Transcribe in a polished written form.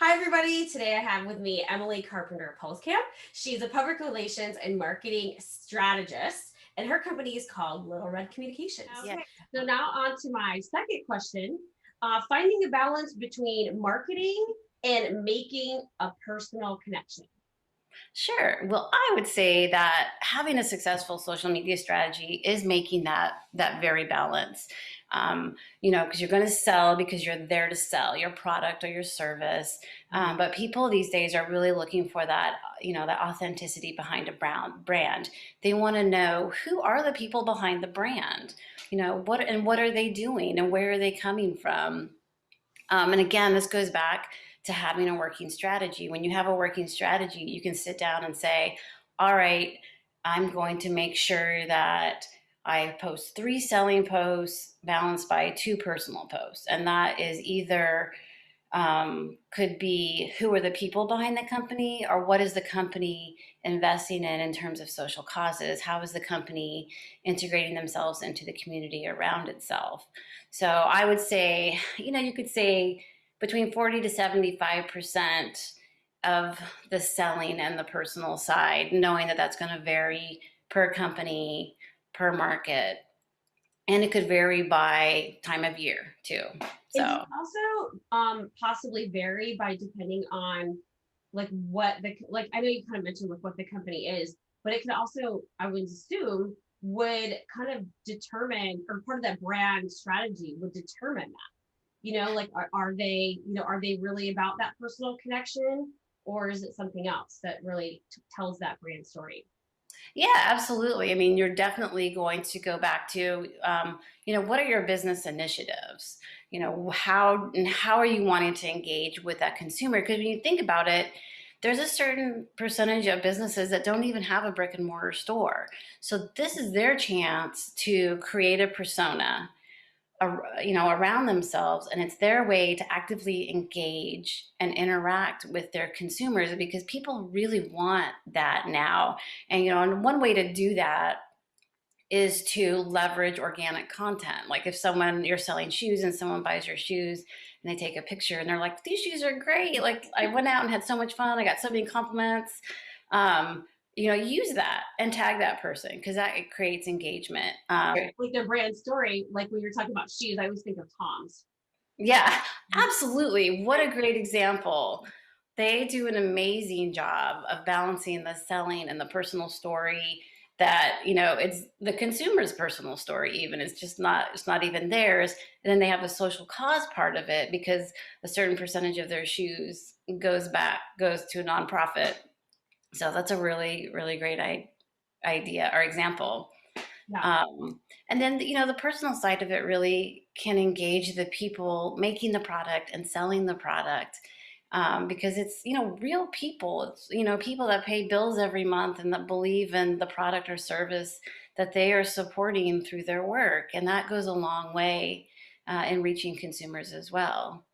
Hi, everybody. Today I have with me Emily Carpenter Pulskamp. She's a public relations and marketing strategist, and her company is called Little Red Communications. Yeah, Okay, so now on to my second question, finding a balance between marketing and making a personal connection. sure. Well, I would say that having a successful social media strategy is making that very balance. Because you're going to sell because you're there to sell your product or your service. But people these days are really looking for that, that authenticity behind a brand. They want to know who are the people behind the brand. What are they doing and where are they coming from? And again, this goes back to having a working strategy. When you have a working strategy, you can sit down and say, all right, I'm going to make sure that I post 3 selling posts balanced by 2 personal posts. And that is either could be who are the people behind the company or what is the company investing in terms of social causes? How is the company integrating themselves into the community around itself? So I would say, you could say between 40 to 75% of the selling and the personal side, knowing that that's going to vary per company, per market, and it could vary by time of year too. And does So it also possibly vary by depending on like what the like I know you kind of mentioned like what the company is, but it could also, I would assume, would kind of determine, or part of that brand strategy would determine that. Like are they, are they really about that personal connection, or is it something else that really tells that brand story? yeah, absolutely. I mean, you're definitely going to go back to, what are your business initiatives? How are you wanting to engage with that consumer? Because when you think about it, there's a certain percentage of businesses that don't even have a brick and mortar store. So this is their chance to create a persona around themselves, and it's their way to actively engage and interact with their consumers because people really want that now. And one way to do that is to leverage organic content. Like if someone, you're selling shoes and someone buys your shoes and they take a picture and they're like, these shoes are great, like I went out and had so much fun, I got so many compliments. um, Use that and tag that person because that it creates engagement. Like their brand story, like when you're talking about shoes, I always think of Tom's. Yeah, absolutely. What a great example. They do an amazing job of balancing the selling and the personal story that, it's the consumer's personal story even. It's not even theirs. And then they have a social cause part of it because a certain percentage of their shoes goes to a nonprofit. So that's a really, really great idea or example. Yeah. And then, the personal side of it really can engage the people making the product and selling the product, because it's, real people. It's, people that pay bills every month and that believe in the product or service that they are supporting through their work. And that goes a long way in reaching consumers as well.